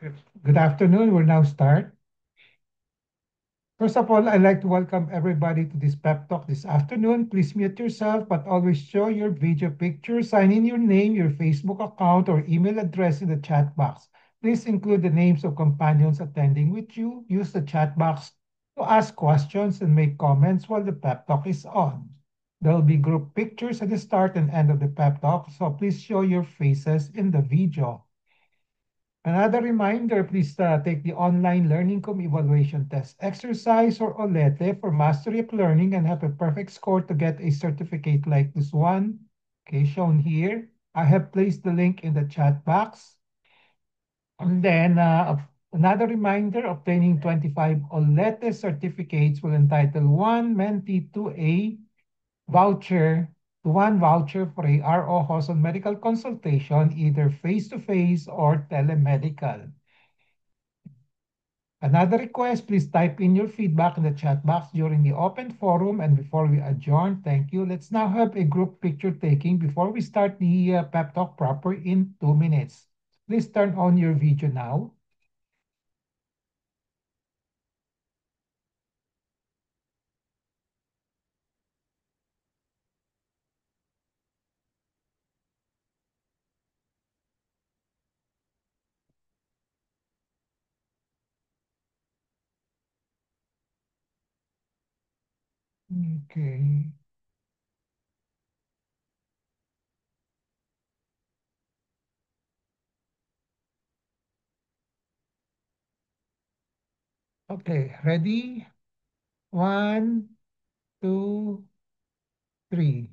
Good afternoon. We'll now start. First of all, I'd like to welcome everybody to this pep talk this afternoon. Please mute yourself, but always show your video picture. Sign in your name, your Facebook account, or email address in the chat box. Please include the names of companions attending with you. Use the chat box to ask questions and make comments while the pep talk is on. There will be group pictures at the start and end of the pep talk, so please show your faces in the video. Another reminder, please take the online learning com evaluation test exercise or OLETE for mastery of learning and have a perfect score to get a certificate like this one. Okay, shown here. I have placed the link in the chat box. And then another reminder, obtaining 25 OLETE certificates will entitle one mentee to a voucher one voucher for a RO Hoson medical consultation, either face-to-face or telemedical. Another request, please type in your feedback in the chat box during the open forum and before we adjourn. Thank you. Let's now have a group picture taking before we start the pep talk proper in 2 minutes. Please turn on your video now. Okay. Okay, ready? One, two, three.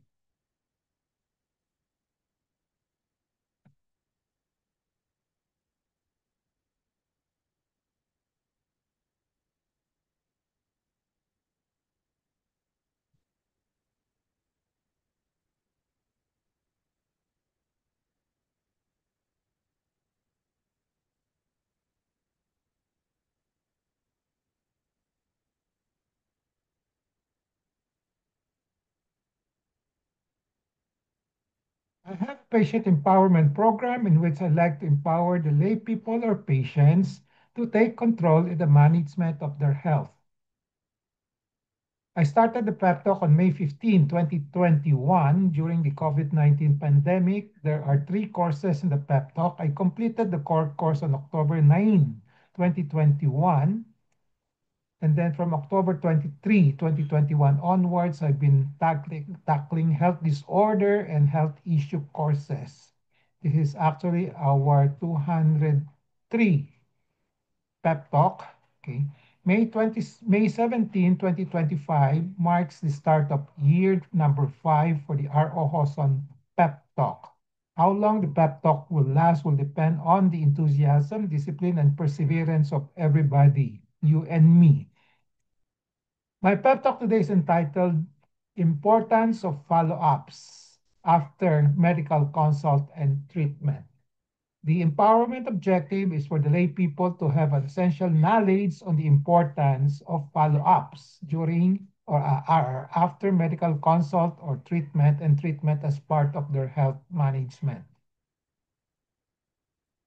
I have a patient empowerment program in which I like to empower the lay people or patients to take control in the management of their health. I started the pep talk on May 15, 2021 during the COVID-19 pandemic. There are 3 courses in the pep talk. I completed the core course on October 9, 2021. And then from October 23, 2021 onwards, I've been tackling health disorder and health issue courses. This is actually our 203 pep talk. Okay. May 17, 2025 marks the start of year number 5 for the RO Hoson pep talk. How long the pep talk will last will depend on the enthusiasm, discipline, and perseverance of everybody, you and me. My pep talk today is entitled Importance of Follow-ups After Medical Consult and Treatment. The empowerment objective is for the lay people to have an essential knowledge on the importance of follow-ups during or after medical consult or treatment and treatment as part of their health management.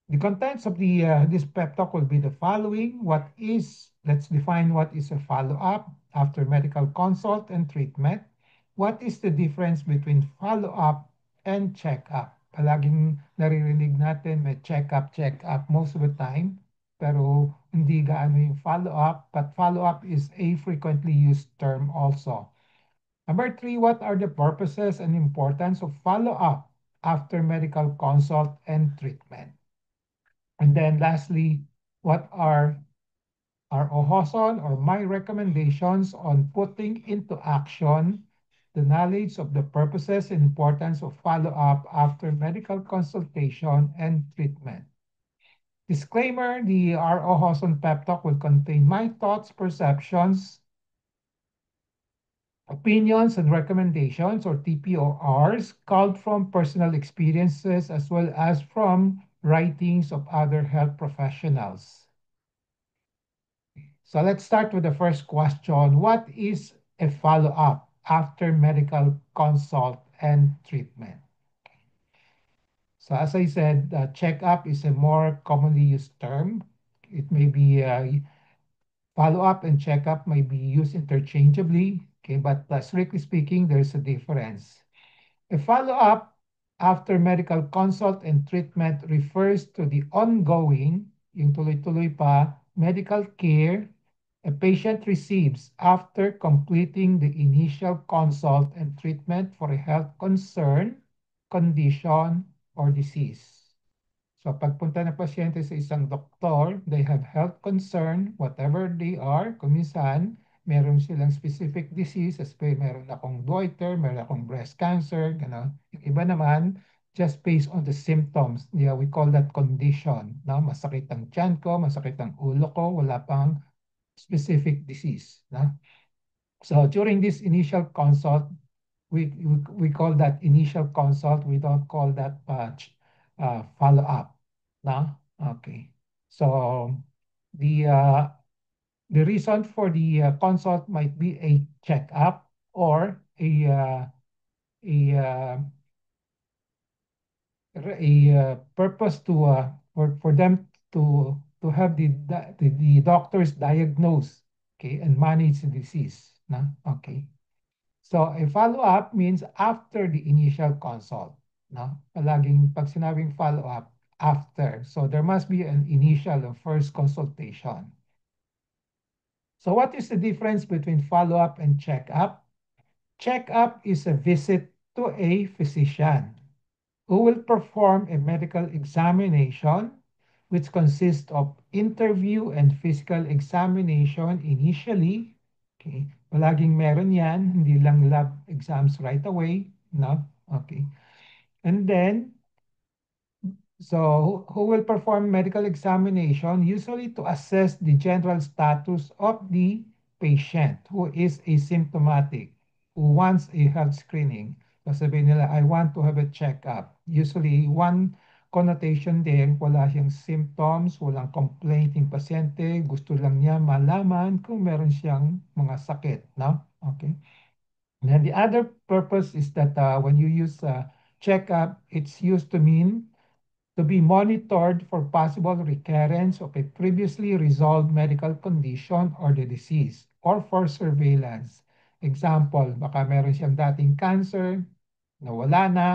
The contents of this pep talk will be the following. Let's define what is a follow-up after medical consult and treatment. What is the difference between follow-up and check-up? Palaging naririnig natin may check-up most of the time. Pero hindi gaano yung follow-up. But follow-up is a frequently used term also. Number 3, what are the purposes and importance of follow-up after medical consult and treatment? And then lastly, what are our OHOSON or my recommendations on putting into action the knowledge of the purposes and importance of follow-up after medical consultation and treatment. Disclaimer, the RO Hoson Pep Talk will contain my thoughts, perceptions, opinions, and recommendations, or TPORs, called from personal experiences as well as from writings of other health professionals. So let's start with the first question. What is a follow-up after medical consult and treatment? So as I said, check-up is a more commonly used term. It may be follow-up and checkup may be used interchangeably, okay, but strictly speaking, there's a difference. A follow-up after medical consult and treatment refers to the ongoing, yung tuloy-tuloy pa, medical care a patient receives after completing the initial consult and treatment for a health concern, condition, or disease. So pagpunta ng pasyente sa isang doktor, they have health concern, whatever they are, kung minsan, meron silang specific disease, meron akong goiter, meron akong breast cancer, gano'n. Yung iba naman, just based on the symptoms. Yeah, we call that condition. No? Masakit ang tiyan ko, masakit ang ulo ko, wala pang specific disease. No? So during this initial consult, we call that initial consult. We don't call that follow-up. No? Okay. So the uh, the reason for the consult might be a checkup or a uh, purpose to for them to have the doctors diagnose, okay, and manage the disease. No? Okay. So a follow-up means after the initial consult. No? Palaging pag sinabing follow-up, after. So there must be an initial or first consultation. So what is the difference between follow-up and check-up? Check-up is a visit to a physician who will perform a medical examination which consists of interview and physical examination initially. Okay. Palaging meron yan, hindi lang lab exams right away. No? Okay. And then, so who will perform medical examination usually to assess the general status of the patient who is asymptomatic, who wants a health screening. So sabihin nila, I want to have a checkup. Usually, one connotation there, wala siyang symptoms, walang complaint yung pasyente, gusto lang niya malaman kung meron siyang mga sakit. No? Okay. And then the other purpose is that when you use checkup, it's used to mean to be monitored for possible recurrence of a previously resolved medical condition or the disease, or for surveillance. Example, baka meron siyang dating cancer, nawala na,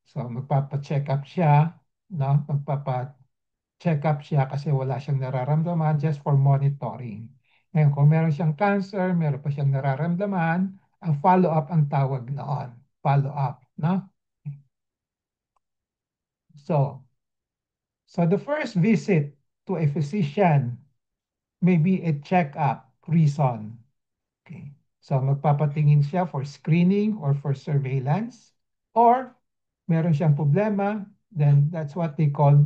so magpapa-check up siya, no? Magpapa-check up siya kasi wala siyang nararamdaman just for monitoring. Ngayon, kung meron siyang cancer, meron pa siyang nararamdaman, ang follow-up ang tawag noon. Follow-up, no? So, So the first visit to a physician may be a check-up reason. Okay. So magpapatingin siya for screening or for surveillance or meron siyang problema, then that's what they call,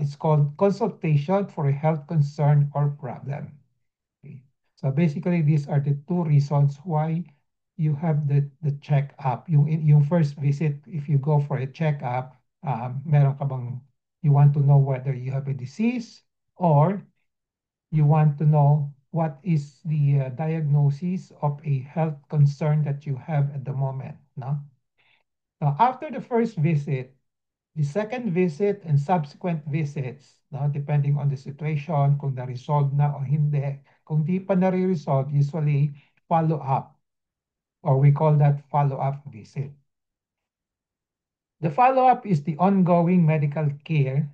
it's called consultation for a health concern or problem. Okay. So basically, these are the two reasons why you have the check-up. Yung first visit, if you go for a check-up, meron ka bang, you want to know whether you have a disease or you want to know what is the diagnosis of a health concern that you have at the moment. No? Now, after the first visit, the second visit and subsequent visits, no, depending on the situation, kung na-resolve na o hindi, kung di pa na-resolve, usually follow-up, or we call that follow-up visit. The follow-up is the ongoing medical care,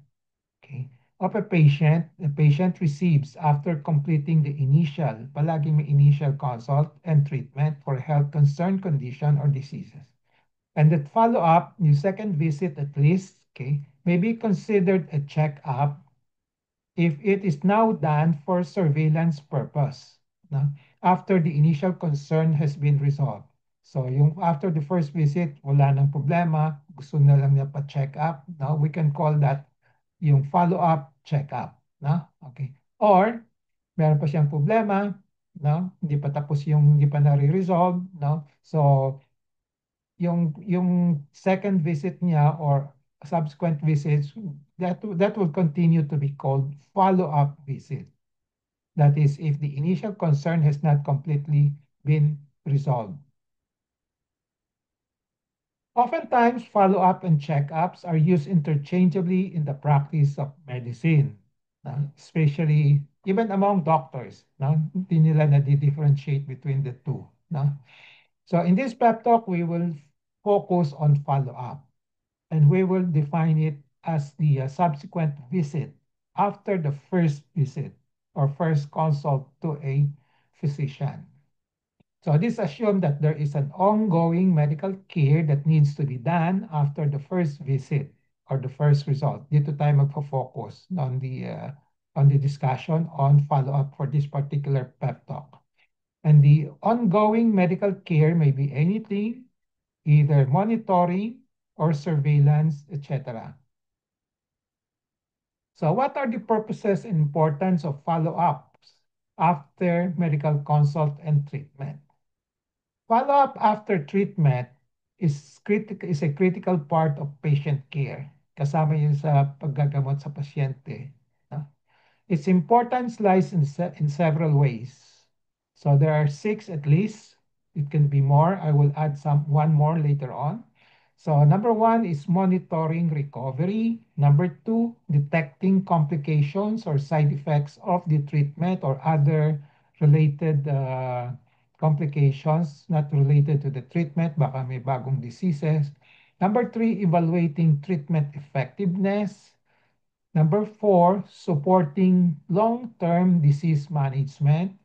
okay, of a patient the patient receives after completing the initial, palaging may initial consult and treatment for health concern, condition, or diseases. And that follow-up, the second visit at least, okay, may be considered a check-up if it is now done for surveillance purpose, no? After the initial concern has been resolved. So yung after the first visit, wala nang problema, gusto na lang niya pa-check up, no? We can call that yung follow-up check-up, no? Okay. Or meron pa siyang problema, no? Hindi pa tapos yung hindi pa na-resolve, no? So yung second visit niya or subsequent visits, that will continue to be called follow-up visit. That is, if the initial concern has not completely been resolved. Oftentimes, follow-up and check-ups are used interchangeably in the practice of medicine, especially even among doctors, no? Hindi nila na-differentiate between the two, no? So in this pep talk, we will focus on follow-up, and we will define it as the subsequent visit after the first visit or first consult to a physician. So this assumes that there is an ongoing medical care that needs to be done after the first visit or the first result. Dito tayo magfo-focus on the discussion on follow-up for this particular pep talk. And the ongoing medical care may be anything, either monitoring or surveillance, etc. So what are the purposes and importance of follow-ups after medical consult and treatment? Follow-up after treatment is a critical part of patient care. Kasama yun sa paggagamot sa pasyente. No? Its importance lies in several ways. So there are six at least. It can be more. I will add one more later on. So number one is monitoring recovery. Number two, detecting complications or side effects of the treatment or other related complications not related to the treatment. Baka may bagong diseases. Number three, evaluating treatment effectiveness. Number four, supporting long-term disease management.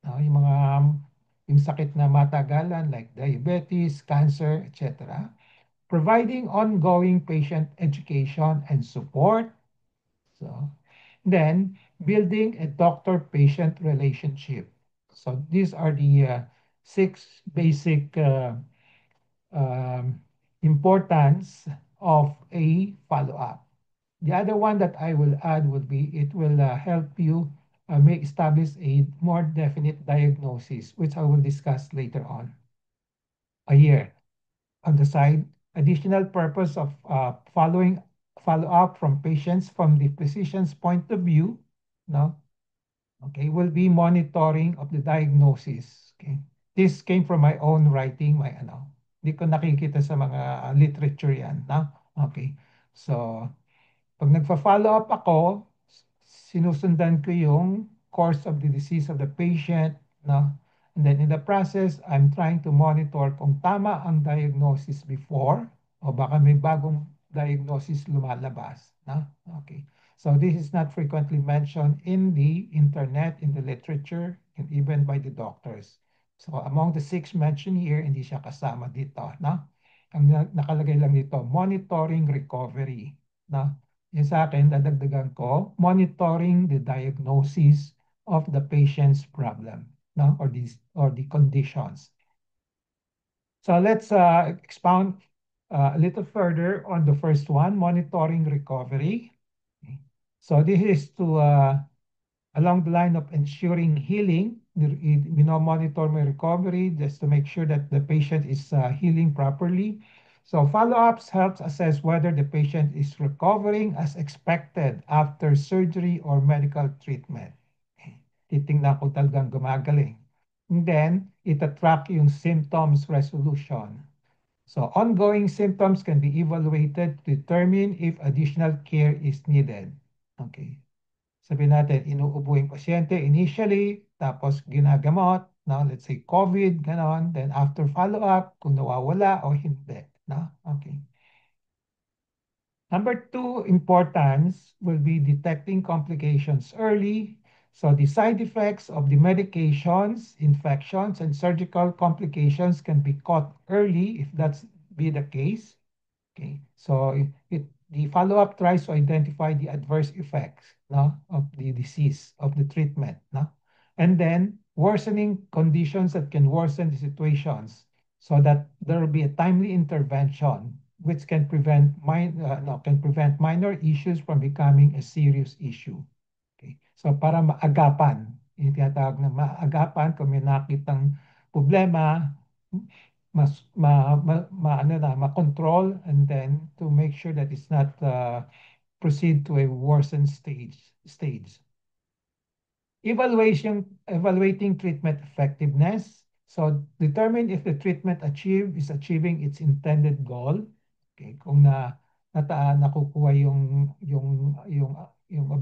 Yung mga yung sakit na matagalan like diabetes, cancer, etc. Providing ongoing patient education and support. So, then building a doctor-patient relationship. So these are the six basic um, importance of a follow-up. The other one that I will add will be it will help you make establish a more definite diagnosis, which I will discuss later on. A year on the side, additional purpose of follow up from patients from the physician's point of view, no, okay, will be monitoring of the diagnosis. Okay, this came from my own writing, my ano, hindi ko nakikita sa mga literature yan, no? Okay, so pag nagfa-follow up ako, sinusundan ko yung course of the disease of the patient, no? And then in the process, I'm trying to monitor kung tama ang diagnosis before o baka may bagong diagnosis lumalabas, no? Okay. So this is not frequently mentioned in the internet, in the literature, and even by the doctors. So among the six mentioned here, hindi siya kasama dito, no? Ang nakalagay lang dito, monitoring recovery, no? Yung sa akin, dadagdagan ko, monitoring the diagnosis of the patient's problem, no? Or the conditions. So let's expound a little further on the first one, monitoring recovery. Okay. So this is to along the line of ensuring healing, monitor my recovery just to make sure that the patient is healing properly. So follow-ups helps assess whether the patient is recovering as expected after surgery or medical treatment. Okay. Titingnan ko talagang gumagaling. And then, itatrack yung symptoms resolution. So ongoing symptoms can be evaluated to determine if additional care is needed. Okay. Sabihin natin, inuubo yung pasyente initially, tapos ginagamot, no? Let's say COVID, ganon. Then after follow-up, kung nawawala o hindi. No? Okay. Number two importance will be detecting complications early. So the side effects of the medications, infections, and surgical complications can be caught early if that's be the case. Okay, so the follow-up tries to identify the adverse effects, no, of the disease, of the treatment, no? And then worsening conditions that can worsen the situations so that there will be a timely intervention which can can prevent minor issues from becoming a serious issue. Okay, so para maagapan, yung tinatawag na maagapan kung may nakitang problema, ano na, ma-control and then to make sure that it's not proceed to a worsened stage. Evaluating treatment effectiveness. So determine if the treatment is achieving its intended goal. Okay, kung nakukuha yung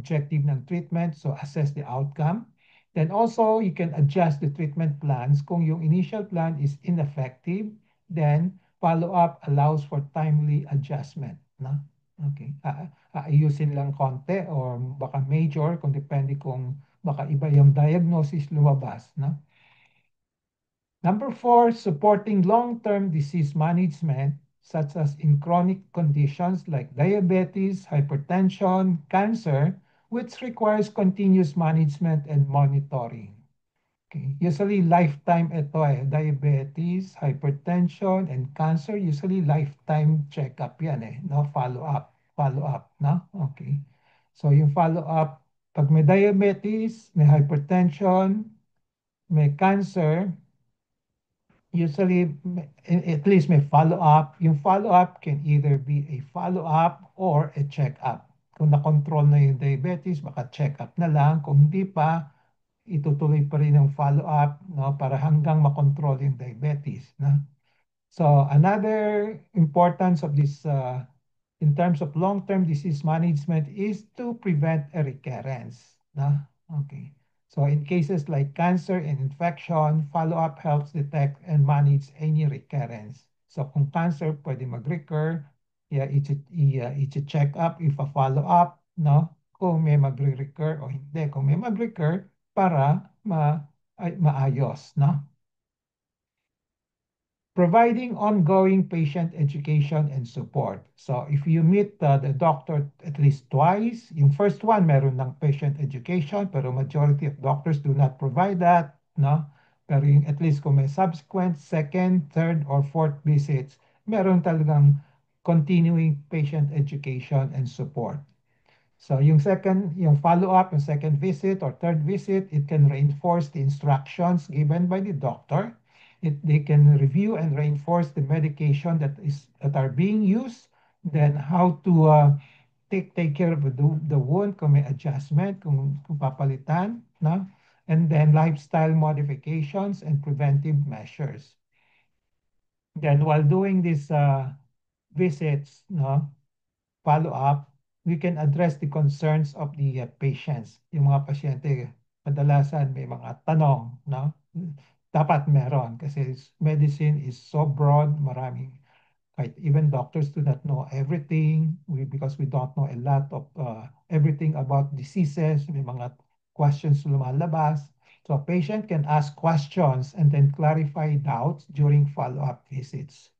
objective ng treatment, so assess the outcome. Then also, you can adjust the treatment plans. Kung yung initial plan is ineffective, then follow-up allows for timely adjustment. No? Okay. Aayusin lang konti or baka major kung depende kung baka iba yung diagnosis lumabas. No? Number four, supporting long-term disease management, such as in chronic conditions like diabetes, hypertension, cancer, which requires continuous management and monitoring. Okay. Usually lifetime ito diabetes, hypertension, and cancer, usually lifetime checkup yan no? Follow-up, no? Okay. So yung follow-up, pag may diabetes, may hypertension, may cancer, usually at least may follow-up. Yung follow-up can either be a follow-up or a check-up. Kung na-control na yung diabetes, baka check-up na lang. Kung hindi pa, itutuloy pa rin ang follow-up no, para hanggang makontrol yung diabetes. No? So another importance of this in terms of long-term disease management is to prevent a recurrence. No? Okay. So in cases like cancer and infection, follow-up helps detect and manage any recurrence. So kung cancer, pwede mag-recur, yeah, it's a check-up if a follow-up, no? Kung may magre-recur o hindi. Kung may mag-recur, para maayos, no? Providing ongoing patient education and support. So if you meet the doctor at least twice, yung first one meron ng patient education, pero majority of doctors do not provide that, no? Pero yung at least kung may subsequent, second, third, or fourth visits, meron talagang continuing patient education and support. So yung follow-up, yung second visit or third visit, it can reinforce the instructions given by the doctor. They can review and reinforce the medication that are being used, then how to take care of the wound, kung may adjustment, kung papalitan, no? And then lifestyle modifications and preventive measures. Then while doing these visits, no, follow-up, we can address the concerns of the patients. Yung mga pasyente, kadalasan may mga tanong, no? Dapat meron kasi medicine is so broad, maraming, kahit even doctors do not know everything because we don't know a lot of everything about diseases, may mga questions lumalabas. So a patient can ask questions and then clarify doubts during follow-up visits.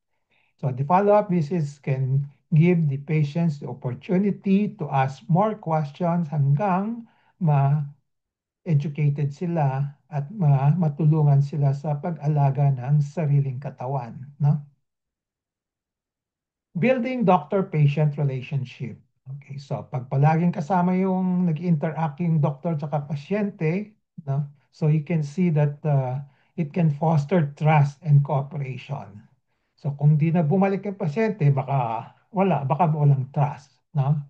So the follow-up visits can give the patients the opportunity to ask more questions hanggang ma-educated sila at matulungan sila sa pag-alaga ng sariling katawan. No? Building doctor-patient relationship. Okay, so pag palaging kasama yung nag-interact yung doctor at pasyente, no? So you can see that it can foster trust and cooperation. So kung di na bumalik yung pasyente, baka walang trust, no?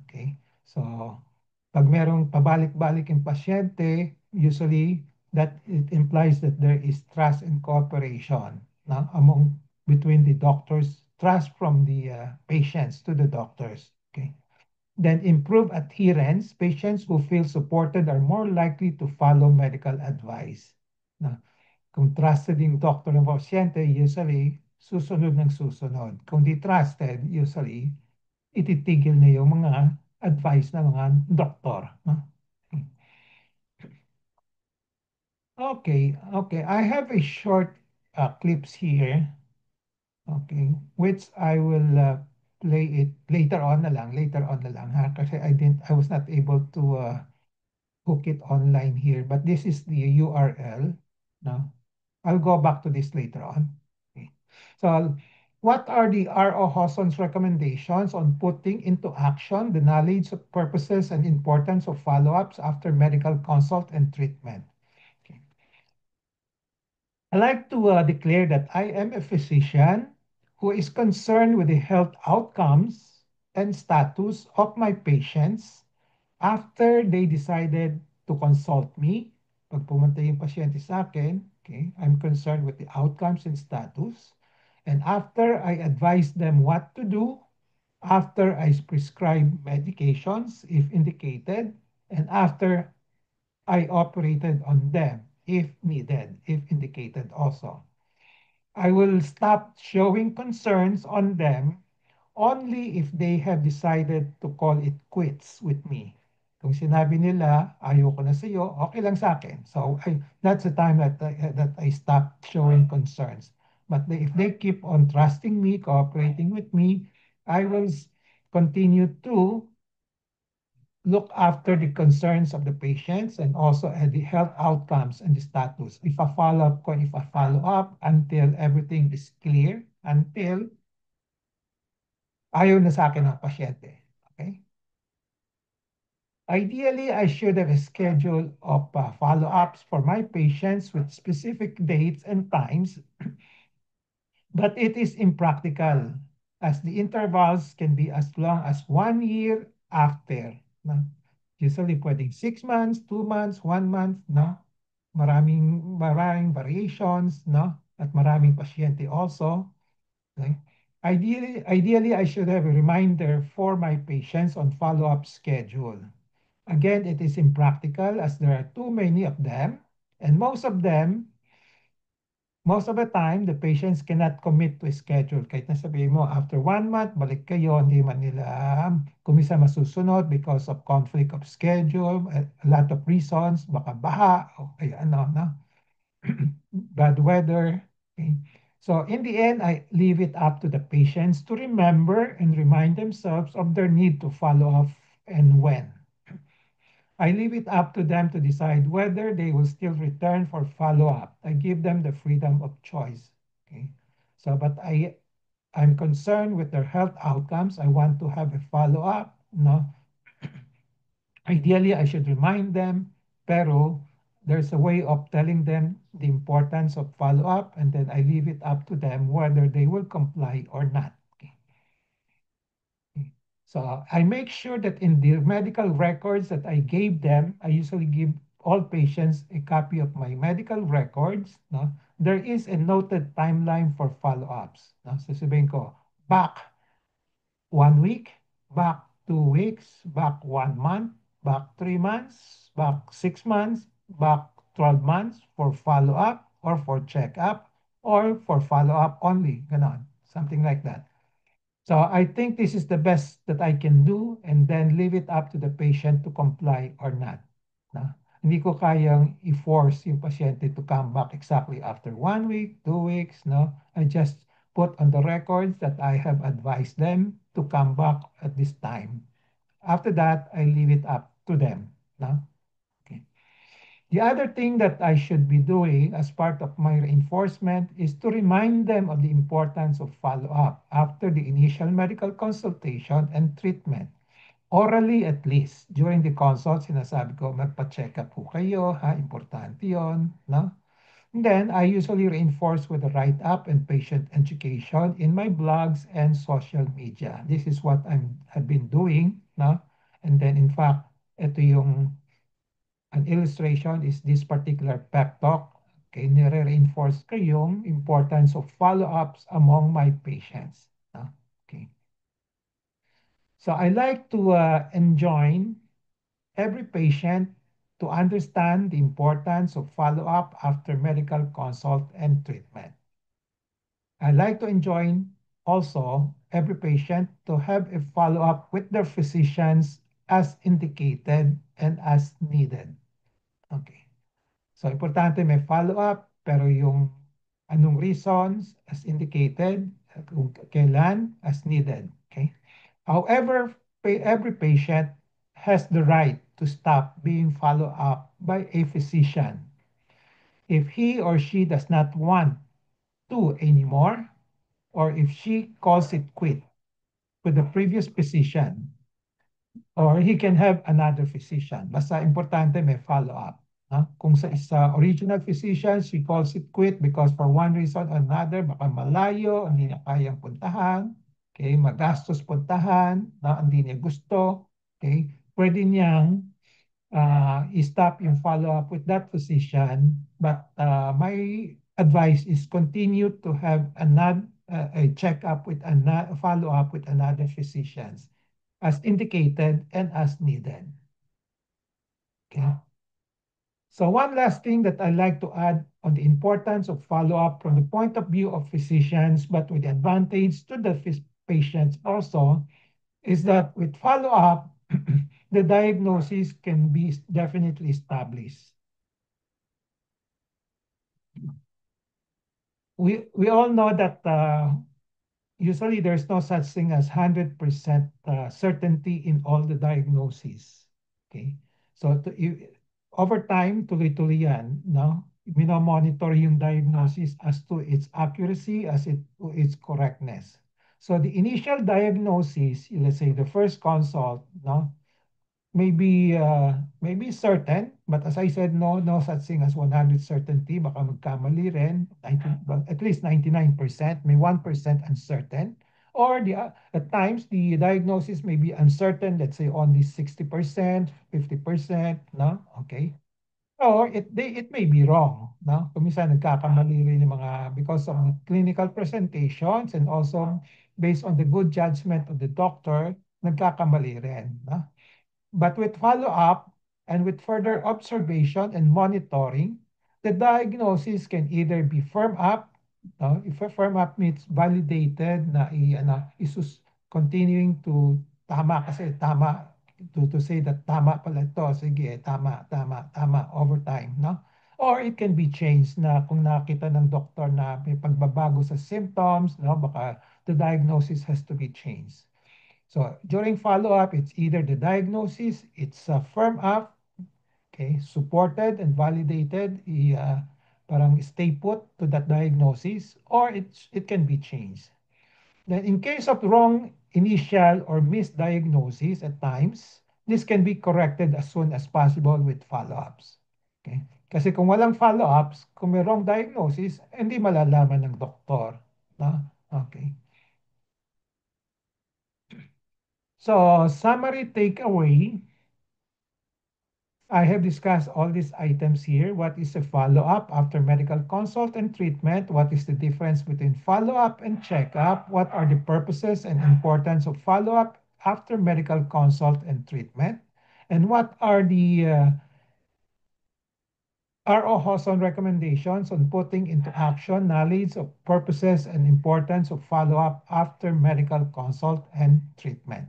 Okay. So pag merong pabalik-balik yung pasyente, usually that it implies that there is trust and cooperation, no? Between the doctors, trust from the patients to the doctors. Okay. Then improve adherence. Patients who feel supported are more likely to follow medical advice. No? Kung trusted yung doctor ng pasyente, usually susunod ng susunod. Kung di trusted, usually ititigil na yung mga advice ng mga doktor. No? Okay. I have a short clips here, okay, which I will play it later on na lang ha, kasi I was not able to hook it online here, but this is the URL, no? I'll go back to this later on. Okay. So, what are the R.O. Hawson's recommendations on putting into action the knowledge, purposes, and importance of follow-ups after medical consult and treatment? Okay. I like to declare that I am a physician who is concerned with the health outcomes and status of my patients after they decided to consult me. Pag pumunta yung pasyente sa akin, okay, I'm concerned with the outcomes and status. And after I advise them what to do, after I prescribe medications, if indicated, and after I operated on them, if needed, if indicated also. I will stop showing concerns on them only if they have decided to call it quits with me. Kung sinabi nila, ayoko na sa iyo, okay lang sa akin. So that's the time that I stop showing concerns. But if they keep on trusting me, cooperating with me, I will continue to look after the concerns of the patients and also at the health outcomes and the status. If I follow up until everything is clear, until ayaw na sa akin ng pasyente. Okay? Ideally, I should have a schedule of follow-ups for my patients with specific dates and times, but it is impractical as the intervals can be as long as 1 year after. No? Usually pwedeng 6 months, 2 months, 1 month, no? Maraming variations, no? At maraming pasyente also. Okay? Ideally, I should have a reminder for my patients on follow-up schedule. Again, it is impractical as there are too many of them, and most of the time, the patients cannot commit to a schedule. Kahit nasabihin mo, after 1 month, balik kayo, hindi man nila kumisa masusunod because of conflict of schedule, a lot of reasons, baka baha, o kaya ano, no? Bad weather. Okay. So in the end, I leave it up to the patients to remember and remind themselves of their need to follow up and when. I leave it up to them to decide whether they will still return for follow-up. I give them the freedom of choice. Okay. So, but I'm concerned with their health outcomes. I want to have a follow-up. No, ideally, I should remind them, pero there's a way of telling them the importance of follow-up, and then I leave it up to them whether they will comply or not. Okay. So I make sure that in the medical records that I gave them, I usually give all patients a copy of my medical records. No? There is a noted timeline for follow-ups. No? Sasabihin ko, back 1 week, back 2 weeks, back 1 month, back 3 months, back 6 months, back 12 months for follow-up or for check-up or for follow-up only. Ganon, something like that. So I think this is the best that I can do and then leave it up to the patient to comply or not. Na? Hindi ko kayang i-force yung pasyente to come back exactly after 1 week, 2 weeks. No? I just put on the records that I have advised them to come back at this time. After that, I leave it up to them. No? Okay. The other thing that I should be doing as part of my reinforcement is to remind them of the importance of follow-up after the initial medical consultation and treatment. Orally at least, during the consult, sinasabi ko, magpa-check up po kayo, ha, importante yon, no? And then, I usually reinforce with the write-up and patient education in my blogs and social media. This is what have been doing, no? And then, in fact, ito yung an illustration is this particular pep talk. Okay, nire-reinforce ko yung importance of follow-ups among my patients. No? Okay. So I like to enjoin every patient to understand the importance of follow-up after medical consult and treatment. I like to enjoin also every patient to have a follow-up with their physicians as indicated and as needed. Okay. So, importante may follow-up, pero yung anong reasons as indicated, kung kailan as needed. Okay? However, every patient has the right to stop being followed up by a physician if he or she does not want to anymore, or if she calls it quit with the previous physician, or he can have another physician. Basta importante may follow-up. No? Kung sa original physician, she calls it quit because for one reason or another, baka malayo, hindi niya kayang puntahan, okay, magastos puntahan, na hindi niya gusto, okay, pwede niyang i-stop yung follow-up with that physician, but my advice is continue to have a checkup with a follow-up with another physicians as indicated and as needed. Okay. So one last thing that I like to add on the importance of follow-up from the point of view of physicians, but with advantage to the patients also, is that with follow-up, the diagnosis can be definitely established. We all know that usually there's no such thing as 100% certainty in all the diagnoses. Okay? So over time, tuloy-tuloy yan, no? Minomonitor yung diagnosis as to its accuracy, as it to its correctness. So the initial diagnosis, let's say the first consult, no, maybe certain, but as I said, no such thing as 100 certainty. Baka magkamali rin. 90, well, at least 99%, may 1% uncertain. Or at times, the diagnosis may be uncertain, let's say only 60%, 50%, no? Okay. Or it may be wrong, no? Kung minsan nagkakamali rin yung mga because of the clinical presentations and also based on the good judgment of the doctor, nagkakamali rin, no? But with follow-up and with further observation and monitoring, the diagnosis can either be firm up, no? If a firm up means validated na isus continuing to tama kasi tama to say that tama pala ito, sige, tama over time, no? Or it can be changed na kung nakita ng doktor na may pagbabago sa symptoms, no? Baka the diagnosis has to be changed. So during follow-up, it's either the diagnosis, it's firm up, okay, supported and validated, parang stay put to that diagnosis, or it can be changed. Then in case of wrong initial or misdiagnosis at times, this can be corrected as soon as possible with follow-ups. Okay? Kasi kung walang follow-ups, kung may wrong diagnosis, hindi malalaman ng doktor. No? Okay. So, summary takeaway, I have discussed all these items here. What is a follow-up after medical consult and treatment? What is the difference between follow-up and check-up? What are the purposes and importance of follow-up after medical consult and treatment? And what are the R.O. Hawson recommendations on putting into action knowledge of purposes and importance of follow-up after medical consult and treatment?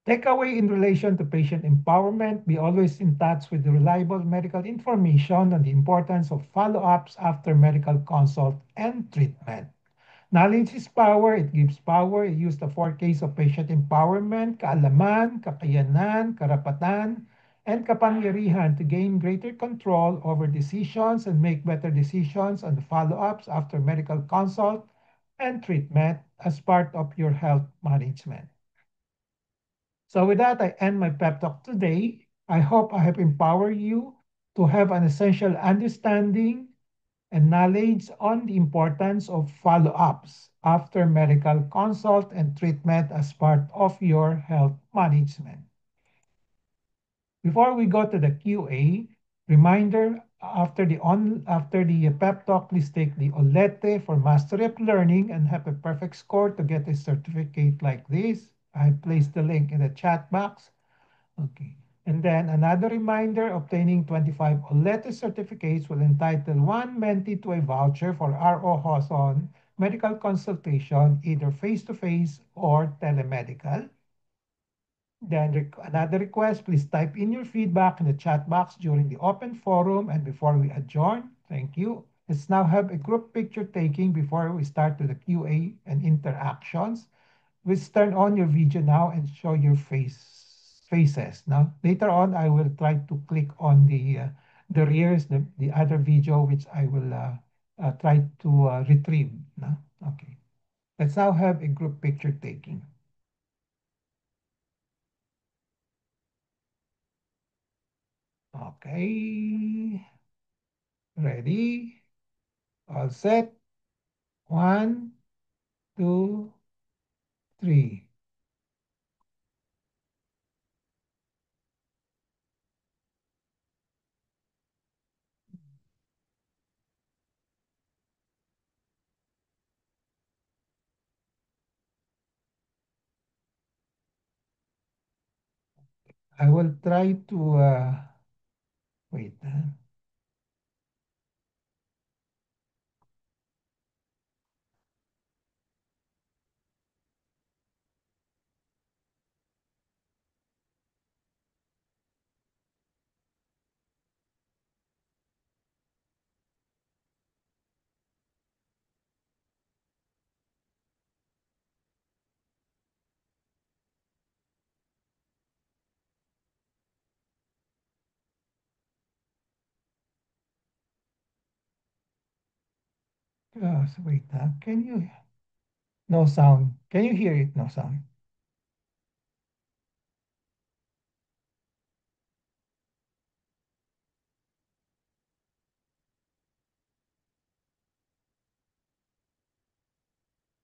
Takeaway in relation to patient empowerment, be always in touch with the reliable medical information on the importance of follow-ups after medical consult and treatment. Knowledge is power, it gives power. Use the 4Ks of patient empowerment, kaalaman, kakayanan, karapatan, and kapangyarihan to gain greater control over decisions and make better decisions on the follow-ups after medical consult and treatment as part of your health management. So with that, I end my pep talk today. I hope I have empowered you to have an essential understanding and knowledge on the importance of follow-ups after medical consult and treatment as part of your health management. Before we go to the QA, reminder after the pep talk, please take the OLETE for Mastery of Learning and have a perfect score to get a certificate like this. I placed the link in the chat box. Okay. And then another reminder, obtaining 25 OLETE certificates will entitle one mentee to a voucher for R.O. Hawson medical consultation, either face-to-face or telemedical. Then another request, please type in your feedback in the chat box during the open forum and before we adjourn. Thank you. Let's now have a group picture taking before we start with the QA and interactions. Let's turn on your video now and show your faces. Now, later on, I will try to click on the rears, the other video, which I will try to retrieve. No? Okay. Let's now have a group picture taking. Okay. Ready? All set. 1, 2, 3. I will try to wait. So wait. Can you? No sound. Can you hear it? No sound.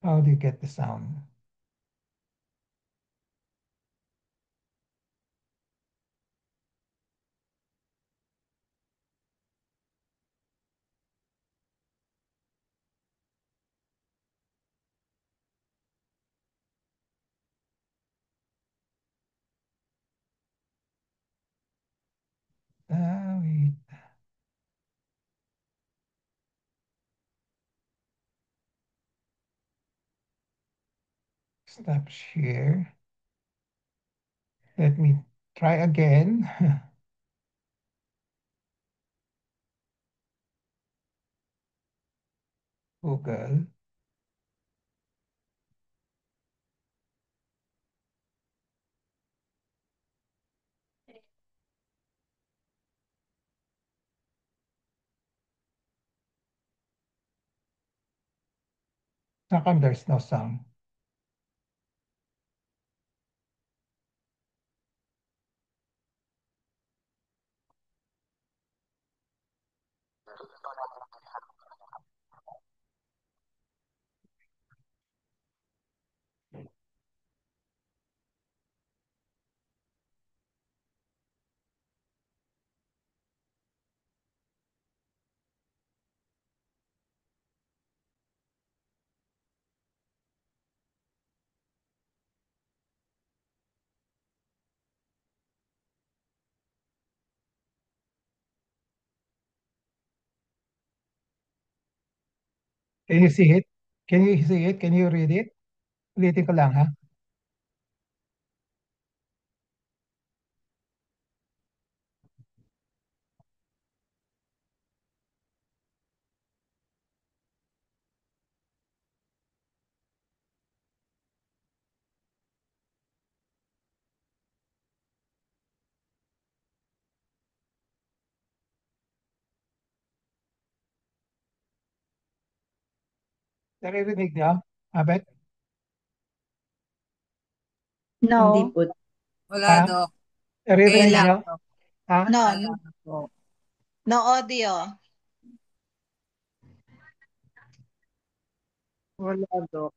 How do you get the sound? Wait. Stop share. Let me try again. Google. How come there's no sound? Can you see it? Can you see it? Can you read it? Ulitin ko lang ha. Naririnig niyo? Abet? Hindi No, po. Wala Ha? daw. Ngayon Naririnig lang niyo? po. Ha? no, Wala na po. no audio. Wala daw.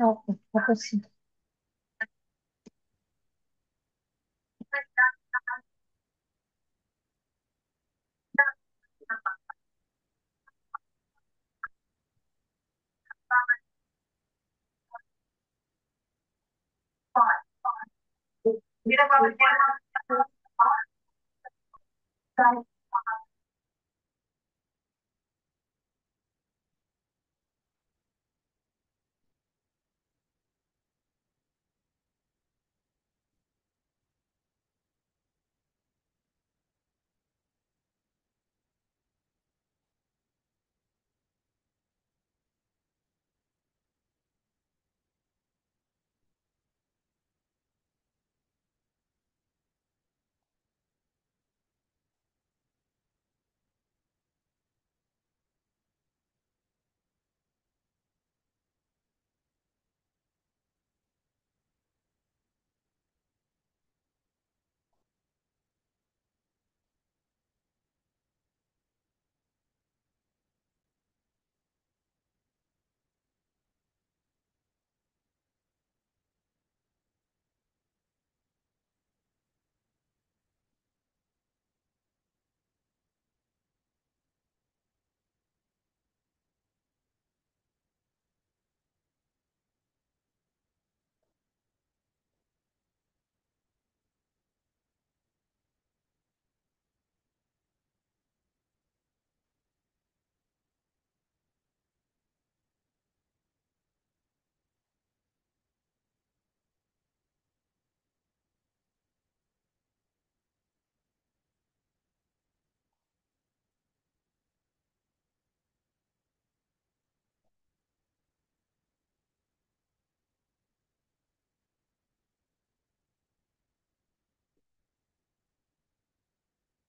Okay, tapos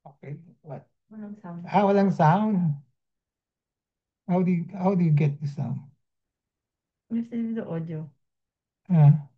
Okay. What? Walang sound. Walang sound. How do you get the sound? Listen to the audio. Ah,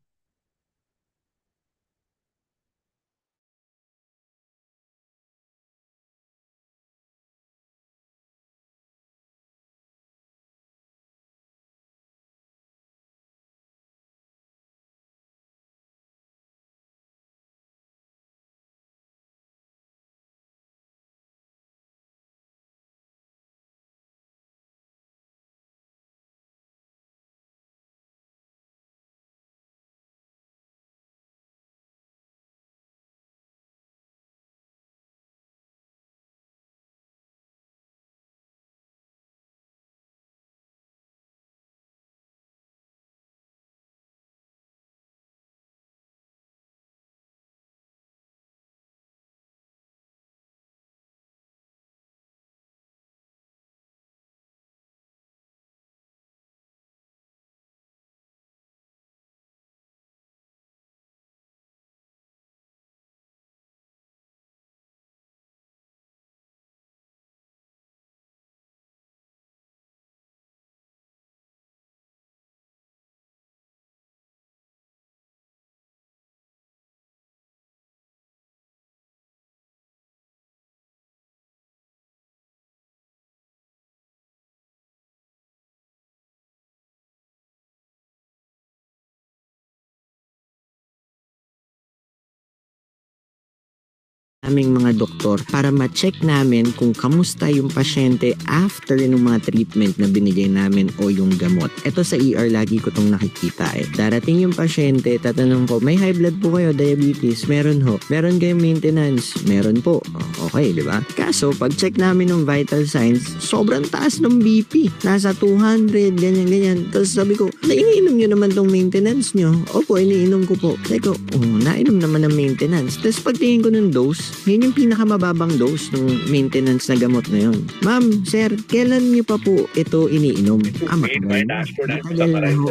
aming mga doktor para ma-check namin kung kamusta yung pasyente after ng mga treatment na binigay namin o yung gamot. Ito sa ER lagi ko tong nakikita eh. Darating yung pasyente, tatanong ko, may high blood po kayo, diabetes? Meron ho. Meron kayong maintenance? Meron po. Okay, di ba? Kaso, pag check namin ng vital signs, sobrang taas ng BP. Nasa 200, ganyan-ganyan. Tapos sabi ko, iniinom nyo naman tong maintenance nyo. Opo, iniinom ko po. Sabi ko, nainom naman ng maintenance. Tapos pagtingin ko ng dose, yun yung pinakamababang dose ng maintenance na gamot na yun. Ma'am, sir, kailan niyo pa po ito iniinom? Matagal na. Matagal na ho.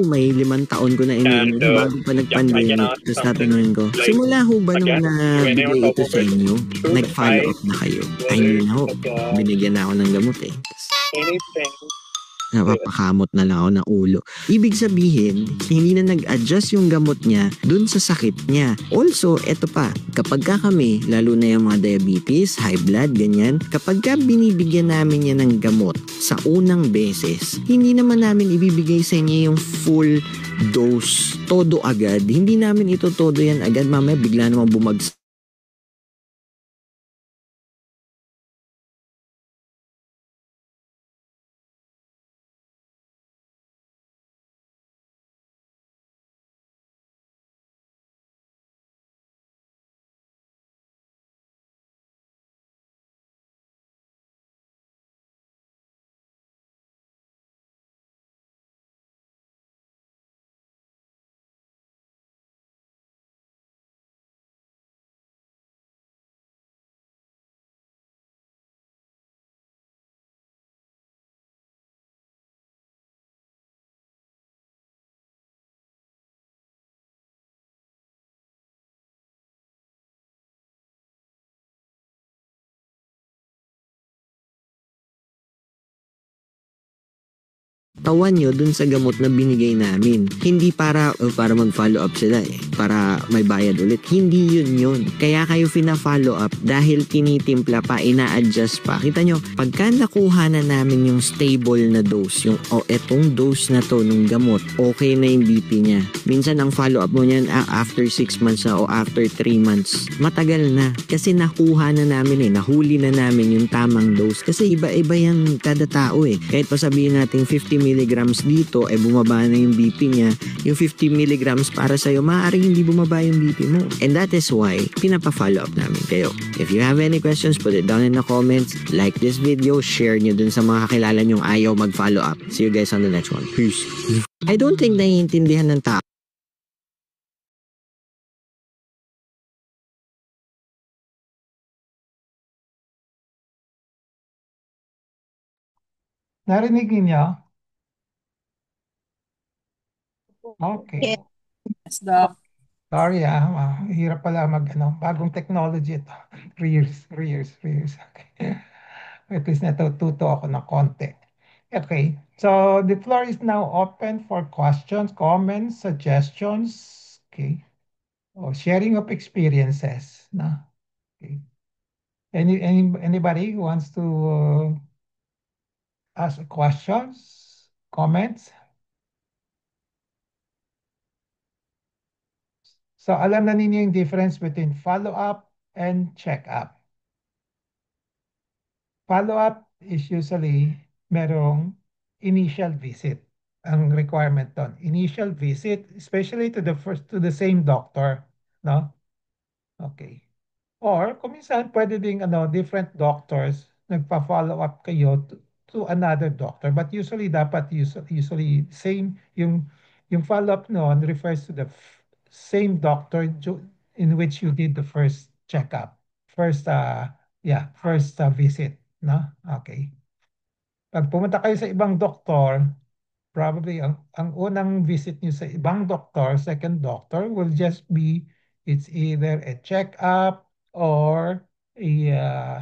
May 5 taon ko na iniinom bago pa nag-pandemic. Tapos tatanungin ko, simula ho ba nung nabigay ito sa inyo, nag-follow up na kayo? Ay, hindi na ho. Binigyan na ako ng gamot eh. Napapakamot na lang ako ng ulo. Ibig sabihin, hindi na nag-adjust yung gamot niya dun sa sakit niya. Also, eto pa, kapag ka kami, lalo na yung mga diabetes, high blood, ganyan, kapag ka binibigyan namin yan ng gamot sa unang beses, hindi naman namin ibibigay sa inyo yung full dose, todo agad. Hindi namin ito todo yan agad, mamaya bigla namang bumagsak. Tawan nyo dun sa gamot na binigay namin. Hindi para mag-follow up sila eh. Para may bayad ulit. Hindi yun. Kaya kayo fina-follow up dahil tinitimpla pa, ina-adjust pa. Kita nyo, pagka nakuha na namin yung stable na dose, yung etong dose na to nung gamot, okay na yung BP niya. Minsan ang follow up mo niyan after 6 months na o after 3 months. Matagal na. Kasi nakuha na namin nahuli na namin yung tamang dose. Kasi iba-iba yan kada tao eh. Kahit pa sabihin natin 50 milligrams dito, bumaba na yung BP niya. Yung 50 milligrams para sa'yo, maaaring hindi bumaba yung BP mo. And that is why, pinapa-follow up namin kayo. If you have any questions, put it down in the comments. Like this video, share nyo dun sa mga kakilala nyong ayaw mag-follow up. See you guys on the next one. Peace. I don't think naiintindihan ng tao. narinig niyo? Okay. Yes, Doc. Sorry hirap pala bagong technology ito. Rears, rears, rears. Okay. At least natututo ako ng konti. Okay, so the floor is now open for questions, comments, suggestions, okay, or sharing of experiences. No? Okay. Anybody who wants to ask questions, comments? So alam na ninyo yung difference between follow-up and check-up. Follow-up is usually merong initial visit. Ang requirement doon, initial visit, especially to the same doctor, no? Okay. Or kung minsan pwede ding different doctors nagpa-follow up kayo to another doctor, but usually dapat usually same yung follow up noon refers to the same doctor in which you did the first checkup. First first visit, no? Okay. Pag pumunta kayo sa ibang doktor, probably ang unang visit niyo sa ibang doktor, second doctor, will just be it's either a check-up or a, uh,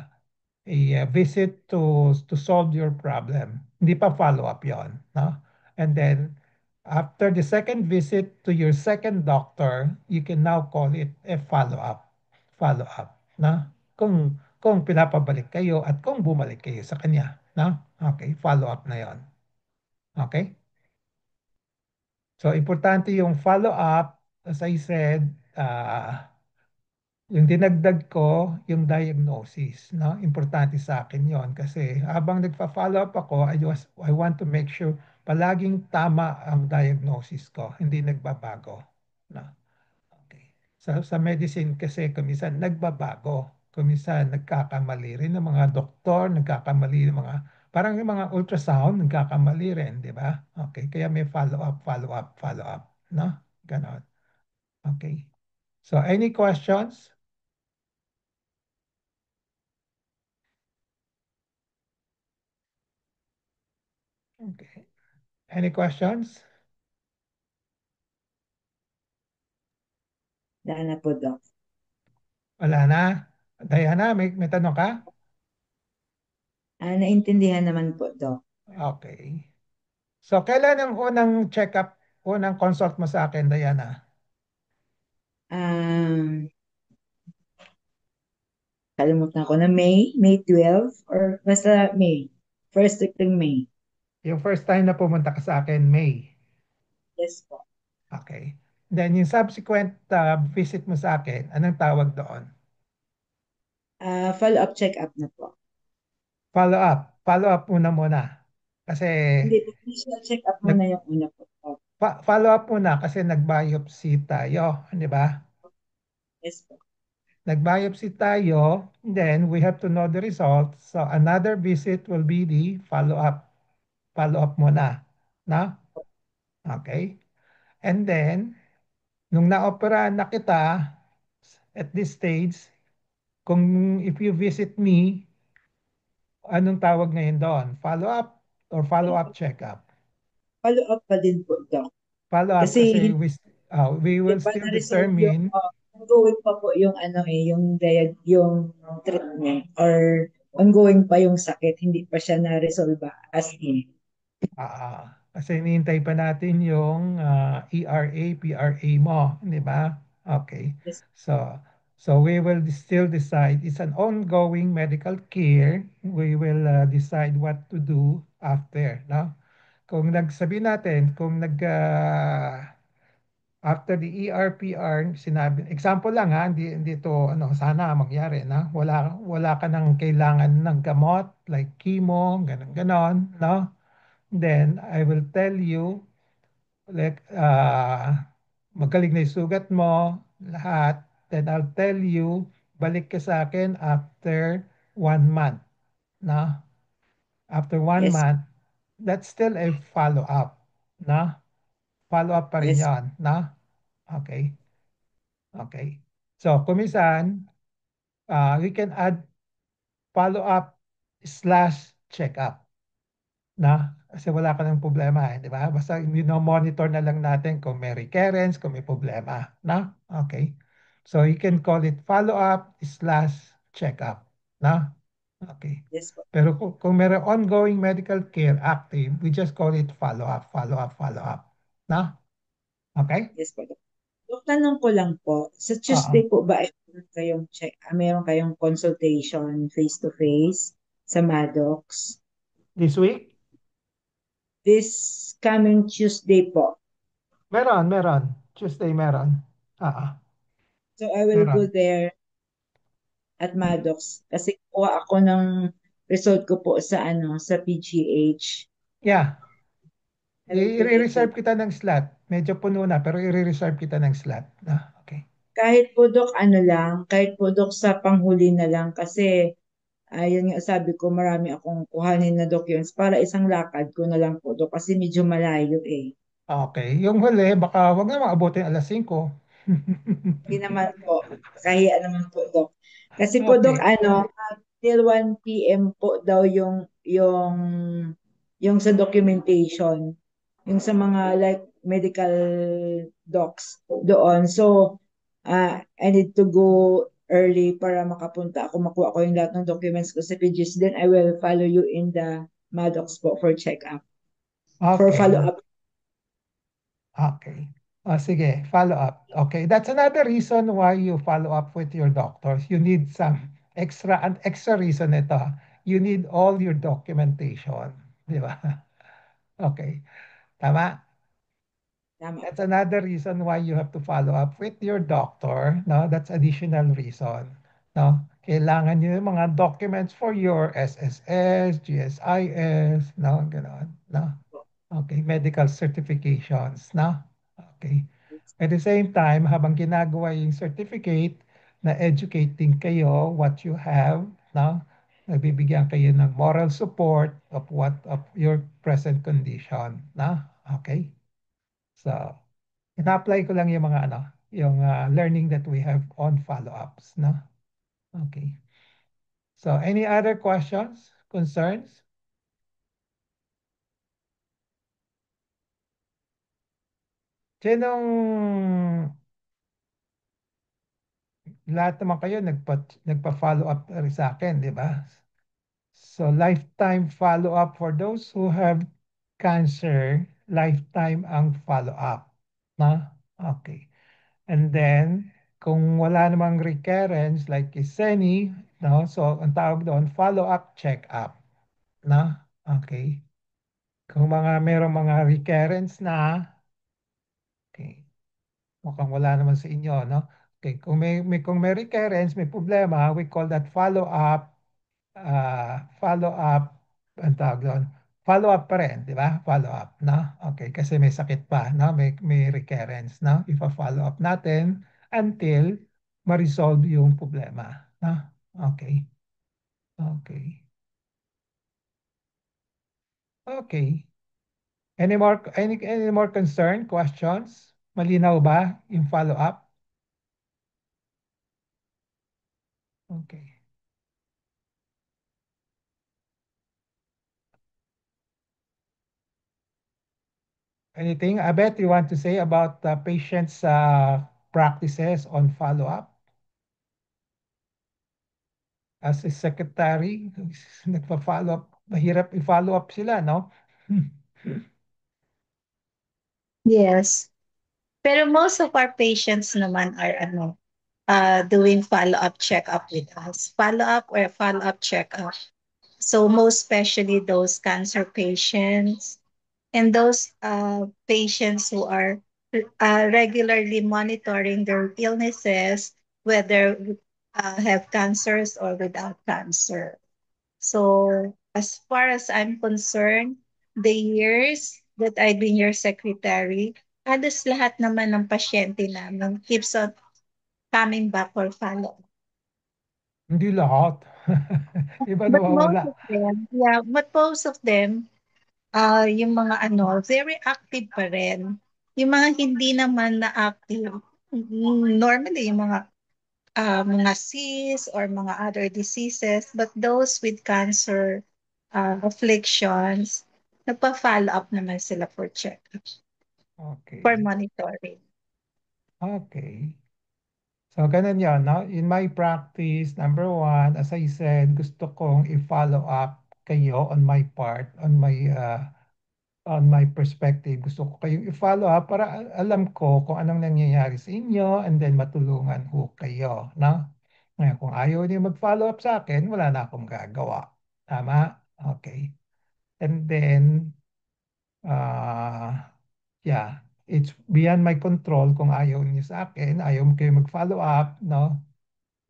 a visit to solve your problem. Hindi pa follow-up yon, no? And then, after the second visit to your second doctor, you can now call it a follow-up. Follow-up, no? Kung pinapabalik kayo at kung bumalik kayo sa kanya, no? Okay, follow-up na yon. Okay? So, importante yung follow-up. As I said, yung dinagdag ko, yung diagnosis. No? Importante sa akin yon kasi habang nagpa-follow up ako, I want to make sure palaging tama ang diagnosis ko, hindi nagbabago. No? Okay. Sa medicine kasi kumisan nagbabago. Kumisan nagkakamali rin ng mga doktor, nagkakamali ng mga, parang yung mga ultrasound, nagkakamali rin, di ba? Okay, kaya may follow up, follow up, follow up. No? Ganon. Okay. So, any questions? Okay. Any questions? Wala na po, Doc. Wala na. Diana, may tanong ka? Naintindihan naman po, Doc. Okay. So, kailan ang unang check-up, unang consult mo sa akin, Diana? Um, Kalimutan ko na May 12, or basta May. First week ng May. Yung first time na pumunta ka sa akin, May. Yes po. Okay. Then, yung subsequent visit mo sa akin, anong tawag doon? Follow-up check-up na po. Follow up. Follow up muna. Kasi, Hindi po, initial check-up nag, muna yung una po. Oh, follow up muna kasi nag-biopsy tayo. Di ba? yes po. Nag-biopsy tayo, then we have to know the results. So, another visit will be the follow-up. Follow-up muna. No? Okay. And then, nung naoperahan na kita, at this stage, if you visit me, anong tawag ngayon doon? Follow-up or follow-up check-up? Follow-up pa din po, Doc. Follow-up Kasi kasi hindi we will pa still na-resolve yung, determine ongoing pa po yung yung treatment, or ongoing pa yung sakit, hindi pa siya na-resolve as in. kasi hinihintay pa natin yung ERA, PRA mo, di ba? Okay. Yes. So, we will still decide. It's an ongoing medical care. We will decide what to do after, no? Kung nagsabi natin, kung after the ERPR, sinabi, example lang hindi to sana mangyari na wala ka nang kailangan ng gamot like chemo, ganun ganon, no? Then I will tell you like magaling na yung sugat mo, lahat. Then I'll tell you balik ka sa akin after 1 month, no? After one Yes. month, that's still a follow-up, no? Follow-up pa rin Yes. yan, no? Okay. Okay. So, kumisan, we can add follow-up slash check-up. na kasi wala ka ng problema, di ba? Basta monitor na lang natin kung may recurrence, kung may problema, na? Okay. So you can call it follow-up slash check-up, na? Okay. Yes po. Pero kung meron ongoing medical care active, we just call it follow-up, follow-up, follow-up, na? Okay? Yes po. Dok, tanong ko lang po, sa Oo. Tuesday po ba ay meron kayong consultation face-to-face sa Maddox? This week? This coming Tuesday po. Meron. Tuesday meron. So I will go Meron. there at Maddox kasi kuha ako ng result ko po sa sa PGH. Yeah. I will take it I-reserve there. kita ng slot. Medyo puno na, pero i-reserve kita ng slot. Okay. Kahit po dok sa panghuli na lang kasi ayun nga sabi ko marami akong kuhanin na documents para isang lakad ko na lang po dok kasi medyo malayo eh. Okay. Yung huli, baka wag na maabutin alas 5. Hindi naman po. Kahiya naman po, Dok. Kasi po, Dok, Okay. till 1 p.m. po daw yung sa documentation. Yung sa mga like medical docs doon. So, I need to go early para makapunta ako, makuha ko yung lahat ng documents ko sa PGs. Then I will follow you in the Maddox po for check-up. For Okay. follow-up. Okay. Sige, follow up. Okay, that's another reason why you follow up with your doctors. You need an extra reason ito. You need all your documentation. Di ba? Okay. Tama? Tama That's po. another reason why you have to follow up with your doctor. No, that's additional reason. No, kailangan nyo yung mga documents for your SSS, GSIS, no, gano'n, no. Okay, medical certifications, no. Okay. At the same time, habang ginagawa yung certificate, na-educating kayo what you have, no? Nagbibigyan kayo ng moral support of your present condition, no? Okay. So, ina-apply ko lang yung mga yung learning that we have on follow-ups, no? Okay. So, any other questions, concerns? Sinong lahat naman kayo nagpa-follow up rin sa akin, di ba? So, lifetime follow-up for those who have cancer, lifetime ang follow-up, na? Okay. And then, kung wala namang recurrence like Iseni, no? So, ang tawag doon, follow-up, check-up. Na? Okay. Kung merong mga recurrence na, okay, mukhang wala naman sa inyo, no? Okay, kung may recurrence, may problema, we call that follow-up, follow-up, ang tawag doon, follow-up pa rin, di ba? Follow-up, no? Okay, kasi may sakit pa, no? May recurrence, no? Ipa-follow up natin until ma-resolve yung problema, no? Okay. Okay. Okay. Any more concern, questions? Malinaw ba yung follow-up? Okay. Anything, Abet, you want to say about the patient's practices on follow-up? As a secretary, nagpa-follow up, mahirap i-follow up sila, no? Yes. Pero most of our patients naman are doing follow-up check-up with us. Follow-up or follow-up check-up. So most especially those cancer patients and those patients who are regularly monitoring their illnesses, whether have cancers or without cancer. So as far as I'm concerned, the years that I've been your secretary, halos lahat naman ng pasyente namin keeps on coming back for follow. Hindi lahat. Iba But most nawawala. of them, yeah, but most of them, yung mga very active pa rin. Yung mga hindi naman na active, normally yung mga cysts or mga other diseases, but those with cancer afflictions, nagpa-follow up naman sila for check-up, for Okay. monitoring. Okay. So, ganun yun, no? In my practice, number one, as I said, gusto kong i-follow up kayo on my part, on my perspective. Gusto ko kayong i-follow up para alam ko kung anong nangyayari sa inyo and then matulungan ho kayo, no? Ngayon, kung ayaw niyo mag-follow up sa akin, wala na akong gagawa. Tama? Okay. And then, yeah, it's beyond my control kung ayaw niyo sa akin, ayaw mo kayo mag-follow up, no?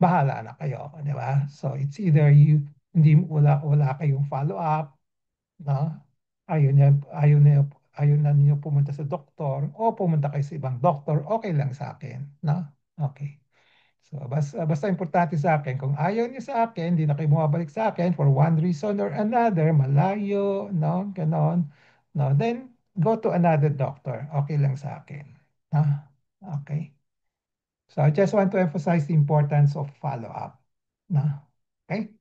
Bahala na kayo, di ba? So it's either hindi wala kayong follow up, no? Ayaw niya, ayaw niya, ayaw na niyo pumunta sa doktor o pumunta kayo sa ibang doktor, okay lang sa akin, no? Okay. So basta importante sa akin, kung ayaw niyo sa akin, hindi na kayo bumabalik sa akin for one reason or another, malayo, no? Ganon, no? Then go to another doctor. Okay lang sa akin. No? Okay. So I just want to emphasize the importance of follow-up. No? Okay?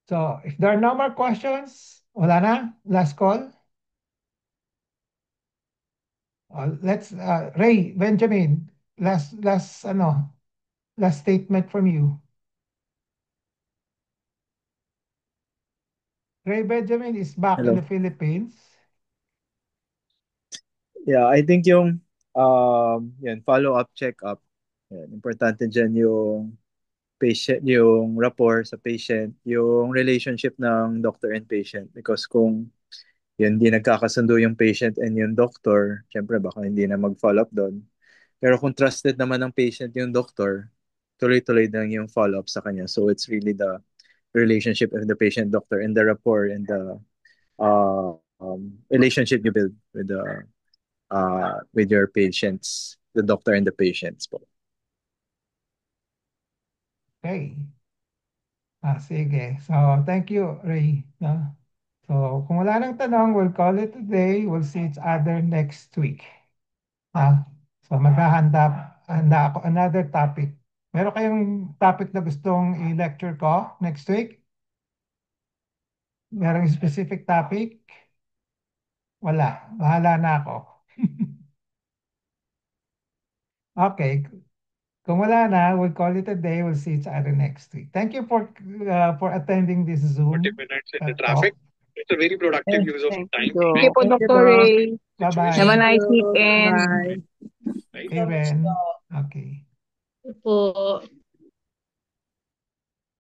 So if there are no more questions, wala na? Last call? Ray, Benjamin, last statement from you. Ray Benjamin is back in Hello. the Philippines. Yeah, I think yung follow-up, check-up. Yan, importante diyan yung patient, yung rapport sa patient, yung relationship ng doctor and patient because kung yun di nagkakasundo yung patient and yung doctor, syempre baka hindi na mag-follow up doon. Pero kung trusted naman ng patient yung doctor, tuloy-tuloy lang yung follow-up sa kanya. So it's really the relationship of the patient doctor and the rapport and the relationship you build with your patients, the doctor and the patients po. Okay. Sige. So, thank you, Ray. No? So, kung wala nang tanong, we'll call it today. We'll see each other next week. So, handa ako another topic. Meron kayong topic na gustong i-lecture ko next week? Merong specific topic? Wala. Bahala na ako. Okay. Kung wala na, we'll call it a day. We'll see each other next week. Thank you for attending this Zoom 40 minutes in the talk. traffic. It's a very productive Yes, use of Thank time. you. Thank you po, thank you Dr. po. Ray. Bye-bye. Have a Thank nice you. weekend. Bye. Right? Kay Ren. Okay. Po.